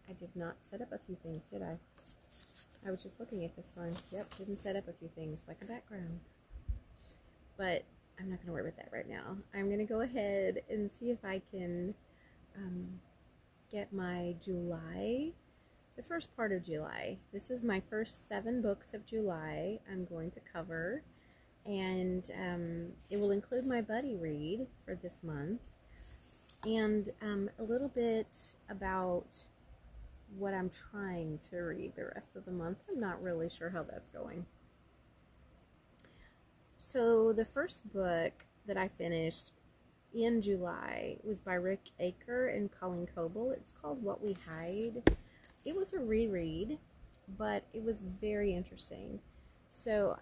I did not set up a few things, did I? I was just looking at this one. Yep, didn't set up a few things like a background. But I'm not going to worry about that right now. I'm going to go ahead and see if I can get my July, the first part of July. This is my first 7 books of July I'm going to cover. And it will include my buddy read for this month. And a little bit about what I'm trying to read the rest of the month. I'm not really sure how that's going. So the first book that I finished in July was by Rick Aker and Colleen Coble. It's called What We Hide. It was a reread, but it was very interesting. So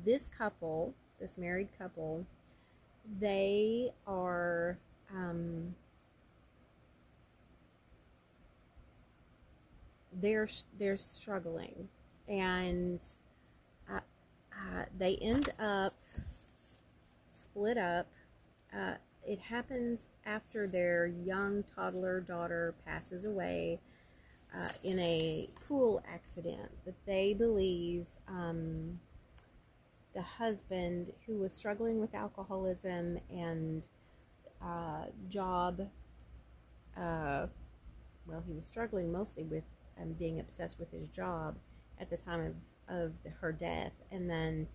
this couple, this married couple, they are they're struggling, and they end up split up. It happens after their young toddler daughter passes away in a pool accident that they believe the husband, who was struggling with alcoholism and job, well, he was struggling mostly with being obsessed with his job at the time of her death, and then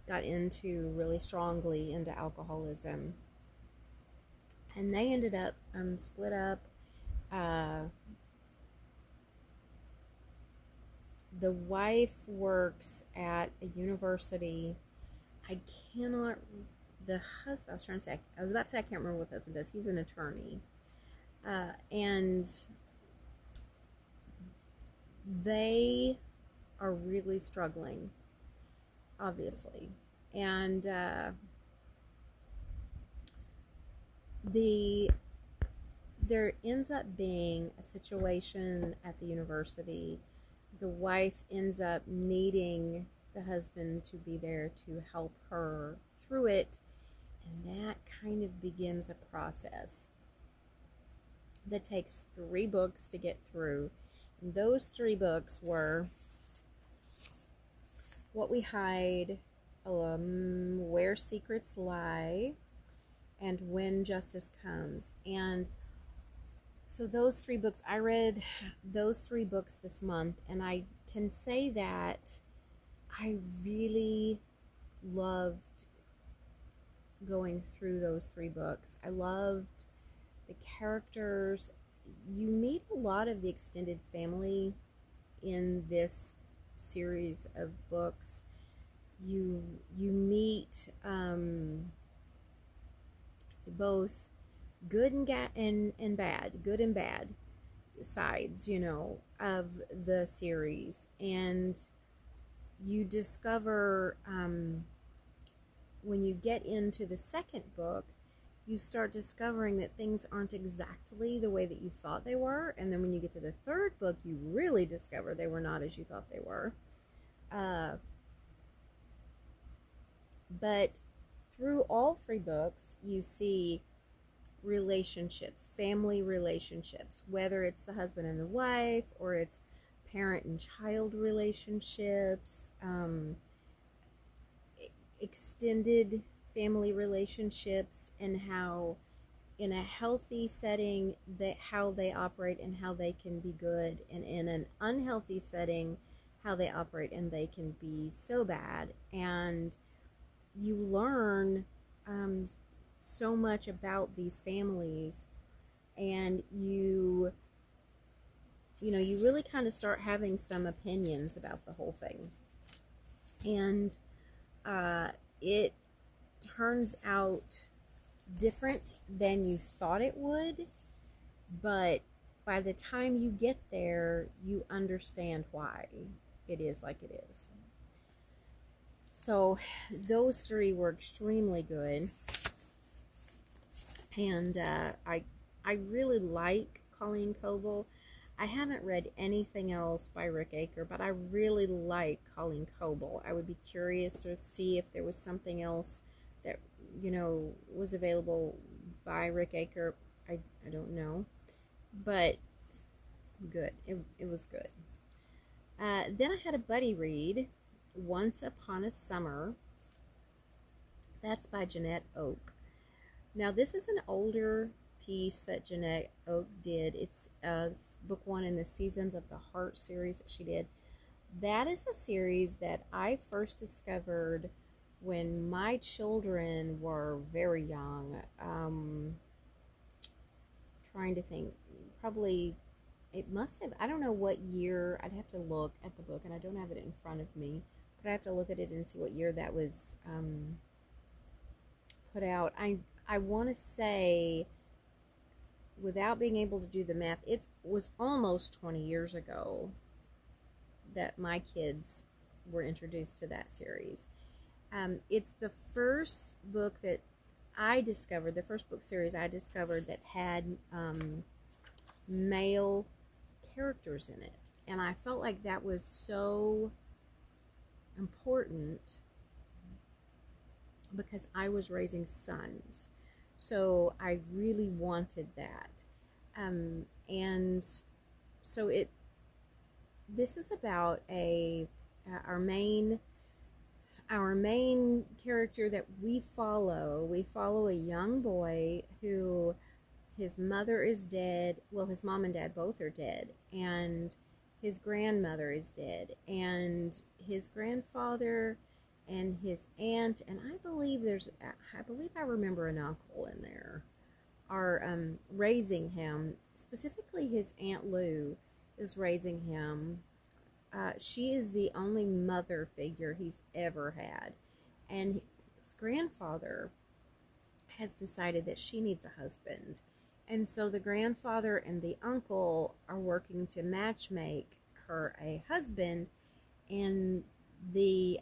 got into really strongly into alcoholism. And they ended up split up. The wife works at a university. The husband, I was about to say, I can't remember what the husband does. He's an attorney. And they are really struggling, obviously. And there ends up being a situation at the university. The wife ends up needing the husband to be there to help her through it, and that kind of begins a process that takes 3 books to get through. And those 3 books were What We Hide, Where Secrets Lie, and When Justice Comes. And so those 3 books, I read those 3 books this month, and I can say that I really loved going through those 3 books. I loved the characters. You meet a lot of the extended family in this series of books. You meet both good and bad, good and bad sides, of the series. And you discover, when you get into the second book, you start discovering that things aren't exactly the way that you thought they were. And then when you get to the third book, you really discover they were not as you thought they were. But through all 3 books, you see relationships, family relationships, whether it's the husband and the wife, or it's parent and child relationships, extended family relationships, and how in a healthy setting how they operate and how they can be good, and in an unhealthy setting how they operate and they can be so bad. And you learn so much about these families, and you really kind of start having some opinions about the whole thing. And it turns out different than you thought it would, but by the time you get there, you understand why it is like it is. So those 3 were extremely good, and I really like Colleen Coble. I haven't read anything else by Rick Aker, but I really like Colleen Coble. I would be curious to see if there was something else that, was available by Rick Aker. I don't know, but good. It was good. Then I had a buddy read, Once Upon a Summer. That's by Jeanette Oak. Now, this is an older piece that Jeanette Oak did. It's book one in the Seasons of the Heart series that she did. That is a series that I first discovered when my children were very young. Trying to think, probably it must have, I don't know what year. I'd have to look at the book, and I don't have it in front of me, but I have to look at it and see what year that was put out. I want to say, without being able to do the math, it was almost 20 years ago that my kids were introduced to that series. It's the first book that I discovered, the first book series I discovered that had male characters in it. And I felt like that was so important because I was raising sons. So I really wanted that. And so this is about our main character that we follow. We follow a young boy who, his mother is dead. Well, his mom and dad both are dead, and his grandmother is dead, and his grandfather and his aunt, and I believe I remember an uncle in there, are raising him. Specifically, his Aunt Lou is raising him. She is the only mother figure he's ever had, and his grandfather has decided that she needs a husband, and so the grandfather and the uncle are working to matchmake her a husband, and the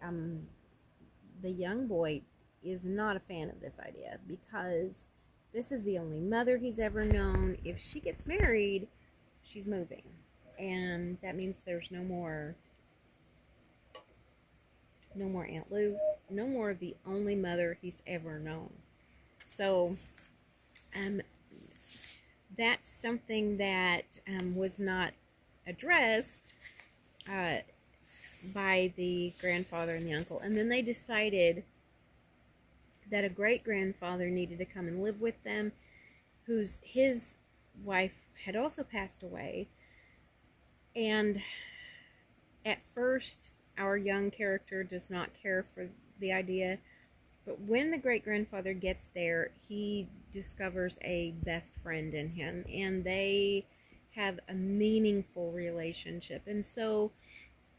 young boy is not a fan of this idea because this is the only mother he's ever known. If she gets married, she's moving, and that means there's no more Aunt Lou, no more of the only mother he's ever known. So that's something that was not addressed by the grandfather and the uncle. And then they decided that a great-grandfather needed to come and live with them, his wife had also passed away. And at first, our young character does not care for the idea, but when the great-grandfather gets there, he discovers a best friend in him, and they have a meaningful relationship. And so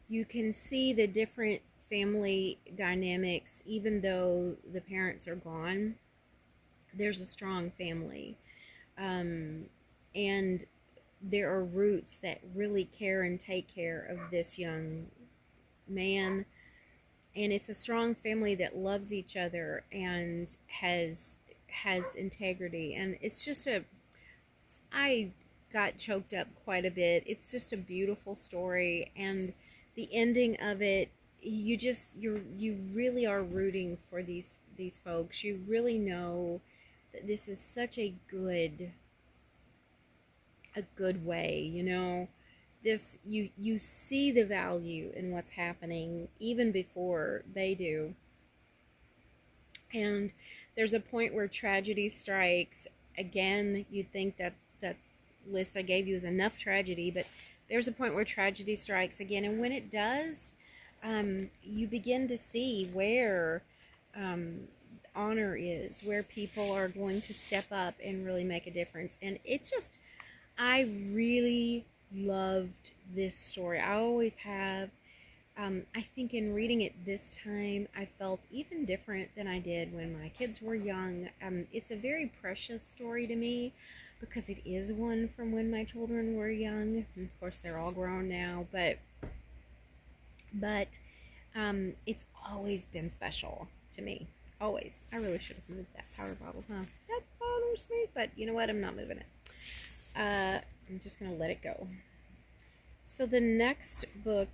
you can see the different family dynamics. Even though the parents are gone, there's a strong family. And there are roots that really care and take care of this young man. And it's a strong family that loves each other and has integrity. And it's just I got choked up quite a bit. It's just a beautiful story, and the ending of it, you really are rooting for these folks. You really know that this is such a good way, you know. This you see the value in what's happening even before they do. And there's a point where tragedy strikes. Again, you'd think that list I gave you is enough tragedy, but there's a point where tragedy strikes again, and when it does, you begin to see where honor is, where people are going to step up and really make a difference. And it's just, I really loved this story. I always have. I think in reading it this time, I felt even different than I did when my kids were young. It's a very precious story to me because it is one from when my children were young. And of course, they're all grown now, but it's always been special to me. Always. I really should have moved that power bottle, huh? That bothers me, but you know what? I'm not moving it. I'm just going to let it go. So the next book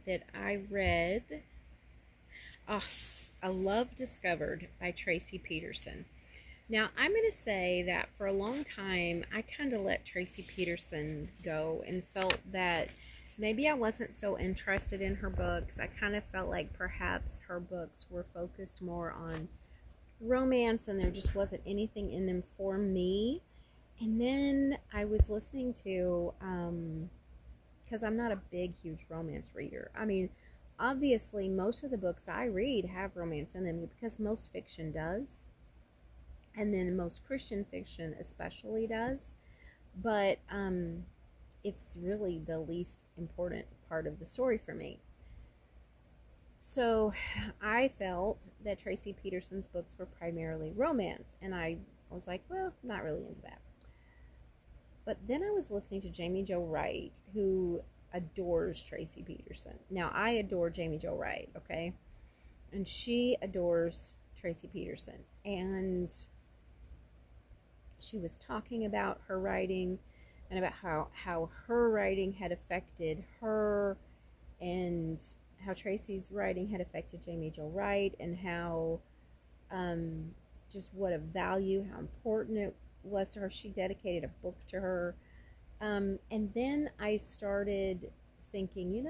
that I read, A Love Discovered by Tracy Peterson. Now, I'm going to say that for a long time, I kind of let Tracy Peterson go and felt that maybe I wasn't so interested in her books. I kind of felt like perhaps her books were focused more on romance and there just wasn't anything in them for me. And then I was listening to, because I'm not a big, huge romance reader. I mean, obviously, most of the books I read have romance in them because most fiction does. And then most Christian fiction especially does. But it's really the least important part of the story for me. So I felt that Tracy Peterson's books were primarily romance. And I was like, well, not really into that. But then I was listening to Jamie Jo Wright, who adores Tracy Peterson. Now, I adore Jamie Jo Wright, okay? And she adores Tracy Peterson. And she was talking about her writing and about how her writing had affected her and how Tracy's writing had affected Jamie Jo Wright and how just what a value, how important it was to her. She dedicated a book to her. And then I started thinking,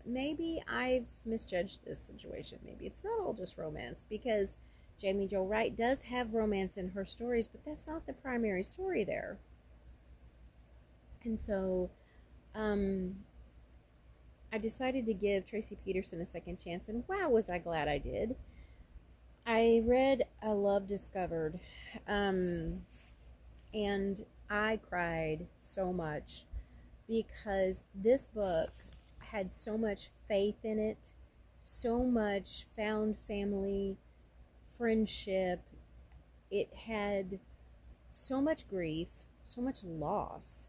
maybe I've misjudged this situation. Maybe it's not all just romance, because Jamie Jo Wright does have romance in her stories, but that's not the primary story there. And so I decided to give Tracy Peterson a second chance, and wow, was I glad I did. I read A Love Discovered, and I cried so much because this book had so much faith in it, so much found family, friendship. It had so much grief, so much loss,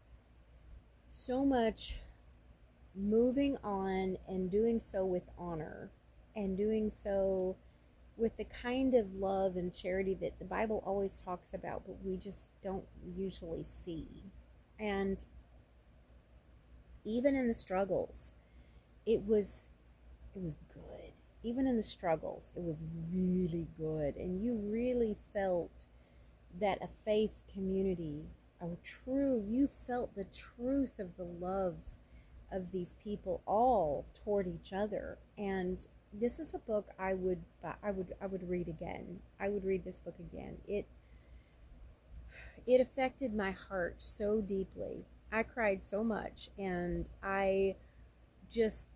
so much moving on and doing so with honor and doing so with the kind of love and charity that the Bible always talks about, but we just don't usually see. And even in the struggles, it was good. Even in the struggles, it was really good. And you really felt that a faith community, you felt the truth of the love of these people all toward each other. And this is a book I would read again. I would read this book again. It affected my heart so deeply. I cried so much, and I just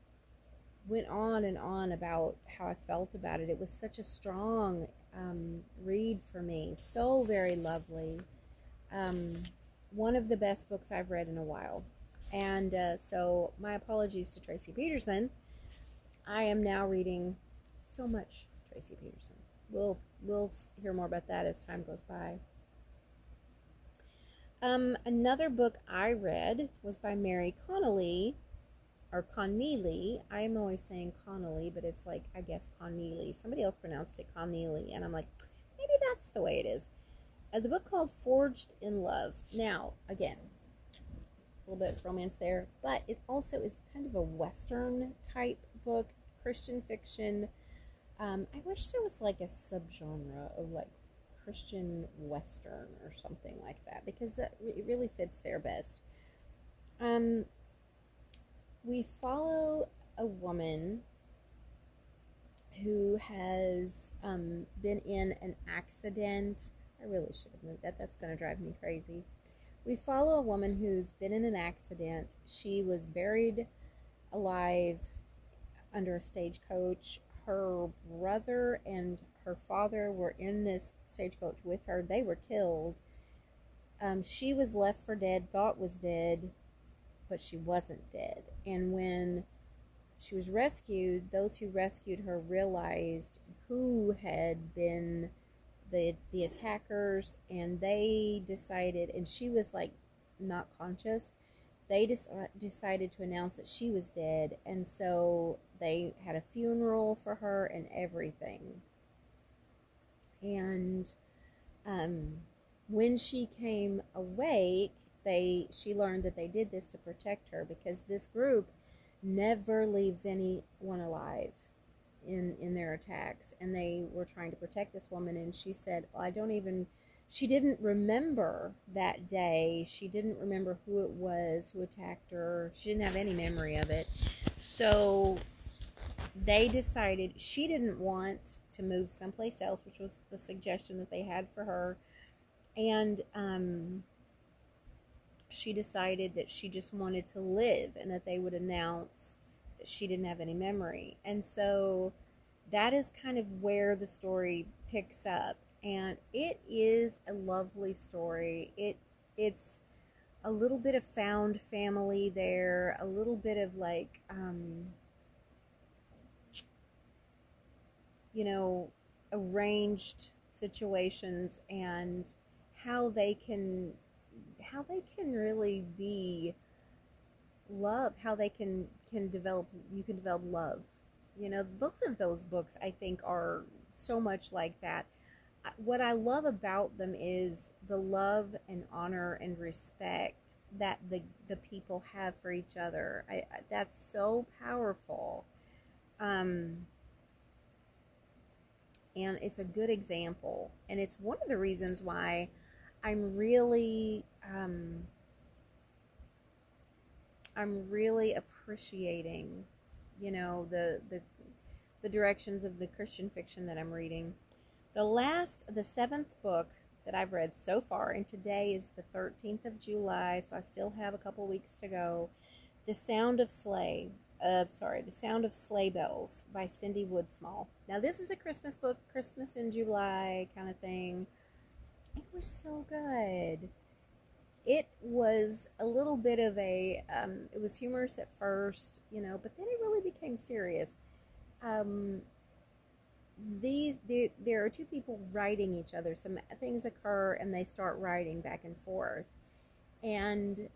went on and on about how I felt about it. It was such a strong read for me. So very lovely. One of the best books I've read in a while. And so my apologies to Tracy Peterson. I am now reading so much Tracy Peterson. We'll hear more about that as time goes by. Another book I read was by Mary Connelly, or Conneely. I am always saying Connelly, but it's like, I guess, Conneely. Somebody else pronounced it Conneely, and I'm like, maybe that's the way it is. The book called Forged in Love. Now, again, a little bit of romance there, but it also is kind of a Western type book, Christian fiction. I wish there was like a subgenre of like Christian Western or something like that, because it really fits there best. We follow a woman who has been in an accident. I really should have moved that. That's going to drive me crazy. We follow a woman who's been in an accident. She was buried alive under a stagecoach. Her brother and her father were in this stagecoach with her. They were killed. She was left for dead, thought was dead, but she wasn't dead. And when she was rescued, those who rescued her realized who had been the attackers, and they decided, and she was like not conscious, they decided to announce that she was dead, and so they had a funeral for her and everything. And when she came awake, she learned that they did this to protect her, because this group never leaves anyone alive in their attacks, and they were trying to protect this woman. And she said, well, I don't even she didn't remember that day. She didn't remember who it was who attacked her. She didn't have any memory of it. So they decided she didn't want to move someplace else, which was the suggestion that they had for her. And she decided that she just wanted to live and that they would announce that she didn't have any memory. And so that is kind of where the story picks up. And it is a lovely story. It's a little bit of found family there, a little bit of like, you know, arranged situations, and how they can really be love, how they can develop, you can develop love. You know, books of those books, I think, are so much like that. What I love about them is the love and honor and respect that the people have for each other. That's so powerful. And it's a good example. And it's one of the reasons why I'm really appreciating, you know, the directions of the Christian fiction that I'm reading. The seventh book that I've read so far, and today is the 13th of July, so I still have a couple weeks to go. The Sound of Sleigh Bells by Cindy Woodsmall. Now, this is a Christmas book, Christmas in July kind of thing. It was so good. It was a little bit of a, it was humorous at first, you know, but then it really became serious. There are two people writing each other. Some things occur and they start writing back and forth. And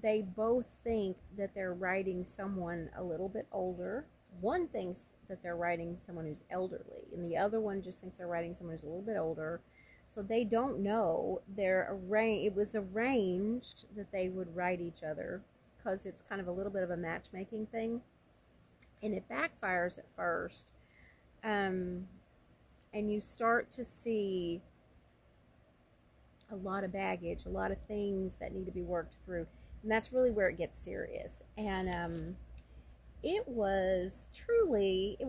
they both think that they're writing someone a little bit older. One thinks that they're writing someone who's elderly, and the other one just thinks they're writing someone who's a little bit older. So they don't know. It was arranged that they would write each other, because it's kind of a little bit of a matchmaking thing. And it backfires at first. And you start to see a lot of baggage, a lot of things that need to be worked through. And that's really where it gets serious. And it was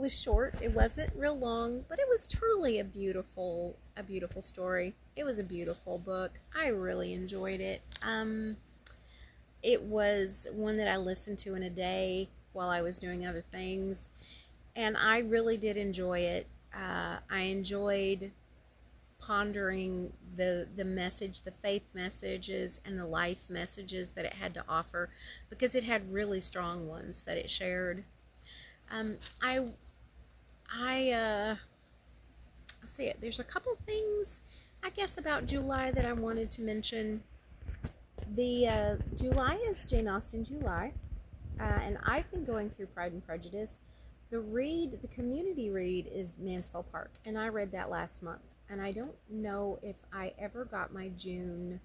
short. It wasn't real long, but it was truly a beautiful story. It was a beautiful book. I really enjoyed it. It was one that I listened to in a day while I was doing other things, and I really did enjoy it. I enjoyed pondering the message, the faith messages and the life messages that it had to offer, because it had really strong ones that it shared. I'll see it. There's a couple things, I guess, about July that I wanted to mention. The July is Jane Austen July, and I've been going through Pride and Prejudice. The community read is Mansfield Park, and I read that last month. And I don't know if I ever got my June.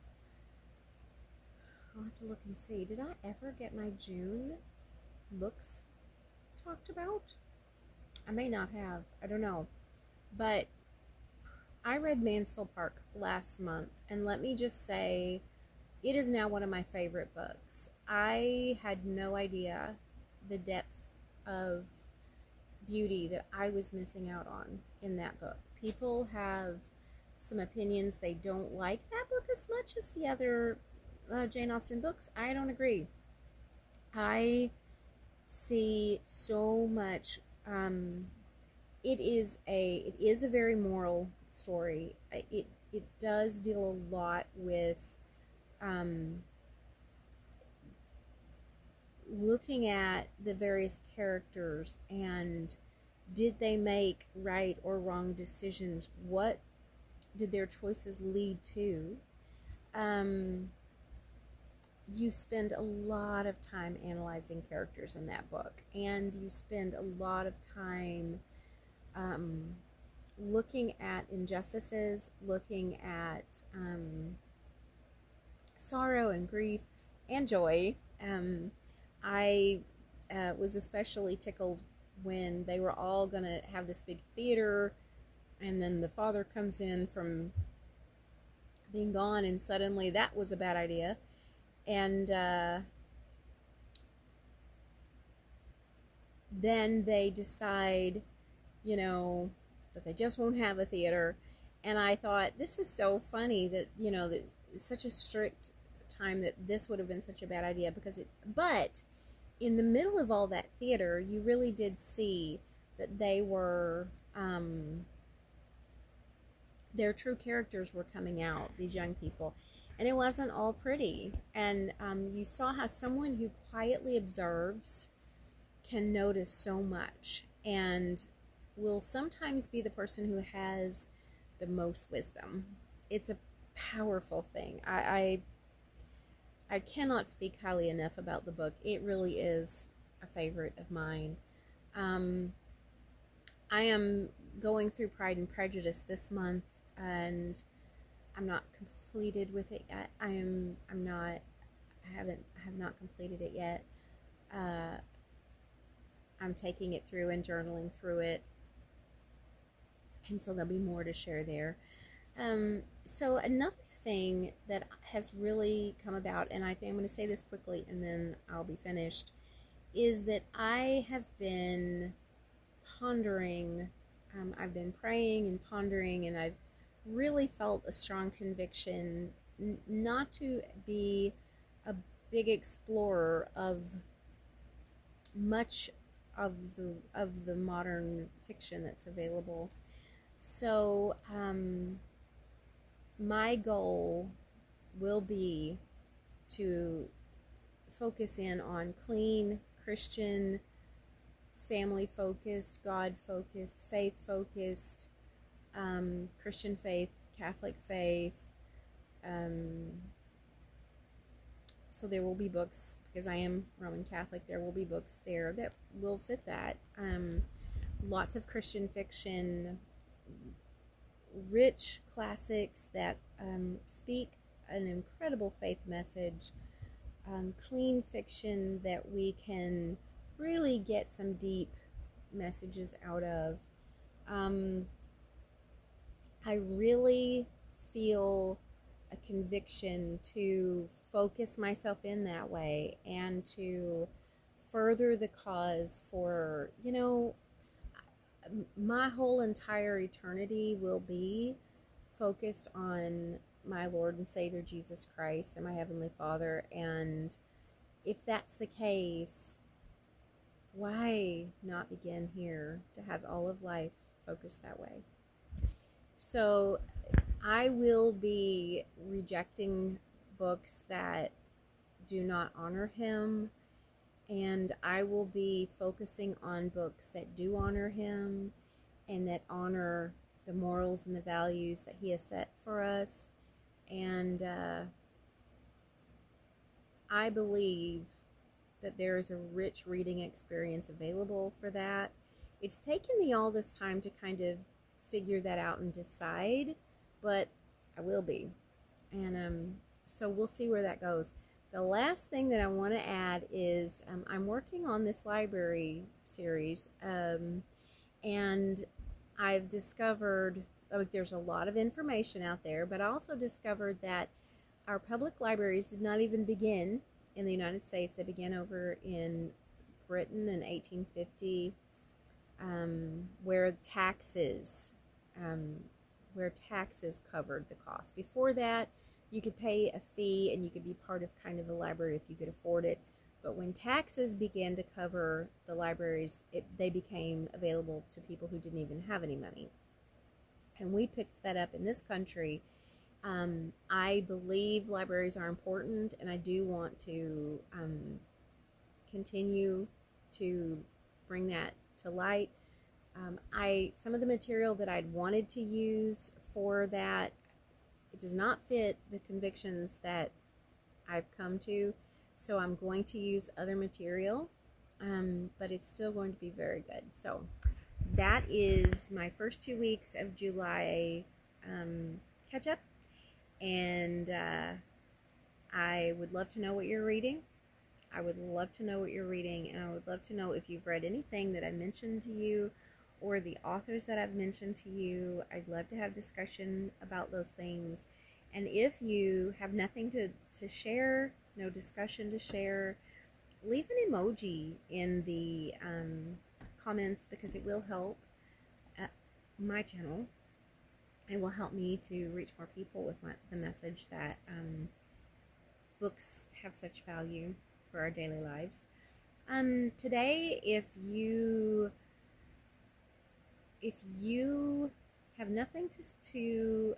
I'll have to look and see. Did I ever get my June books talked about? I may not have. I don't know. But I read Mansfield Park last month, and let me just say, it is now one of my favorite books. I had no idea the depth of beauty that I was missing out on in that book. People have some opinions. They don't like that book as much as the other Jane Austen books. I don't agree. I see so much. It is a very moral story. It does deal a lot with looking at the various characters and did they make right or wrong decisions? What did their choices lead to? You spend a lot of time analyzing characters in that book, and you spend a lot of time looking at injustices, looking at sorrow and grief and joy. I was especially tickled when they were all going to have this big theater, and then the father comes in from being gone, and suddenly that was a bad idea. And then they decide, you know, that they just won't have a theater. And I thought, this is so funny that, you know, that it's such a strict time that this would have been such a bad idea, because but in the middle of all that theater, you really did see that they were, their true characters were coming out, these young people. And it wasn't all pretty. And you saw how someone who quietly observes can notice so much, and will sometimes be the person who has the most wisdom. It's a powerful thing. I cannot speak highly enough about the book. It really is a favorite of mine. I am going through Pride and Prejudice this month, and I'm not completed with it yet. I have not completed it yet. I'm taking it through and journaling through it, and so there'll be more to share there. So another thing that has really come about, and I think I'm going to say this quickly and then I'll be finished, is that I have been pondering, I've been praying and pondering, and I've really felt a strong conviction not to be a big explorer of much of the modern fiction that's available. So my goal will be to focus in on clean, Christian, family-focused, God-focused, faith-focused, Christian faith, Catholic faith. So there will be books, because I am Roman Catholic, there will be books there that will fit that. Lots of Christian fiction, rich classics that speak an incredible faith message, clean fiction that we can really get some deep messages out of. I really feel a conviction to focus myself in that way and to further the cause for, you know, my whole entire eternity will be focused on my Lord and Savior Jesus Christ and my Heavenly Father. And if that's the case, why not begin here to have all of life focused that way? So I will be rejecting books that do not honor Him, and I will be focusing on books that do honor Him and that honor the morals and the values that He has set for us. And I believe that there is a rich reading experience available for that. It's taken me all this time to kind of figure that out and decide, but I will be. And so we'll see where that goes. The last thing that I want to add is I'm working on this library series, and I've discovered there's a lot of information out there, but I also discovered that our public libraries did not even begin in the United States. They began over in Britain in 1850, where taxes covered the cost. Before that, you could pay a fee and you could be part of kind of the library if you could afford it. But when taxes began to cover the libraries, they became available to people who didn't even have any money. And we picked that up in this country. I believe libraries are important, and I do want to continue to bring that to light. Some of the material that I'd wanted to use for that, it does not fit the convictions that I've come to, so I'm going to use other material, but it's still going to be very good. So that is my first 2 weeks of July catch up, and I would love to know what you're reading. I would love to know what you're reading, and I would love to know if you've read anything that I mentioned to you or the authors that I've mentioned to you. I'd love to have discussion about those things. And if you have nothing to share, no discussion to share, leave an emoji in the comments, because it will help my channel. It will help me to reach more people with the message that books have such value for our daily lives. Today, if you have nothing to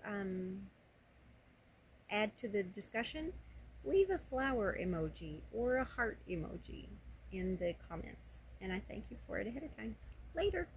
add to the discussion, leave a flower emoji or a heart emoji in the comments, and I thank you for it ahead of time. Later.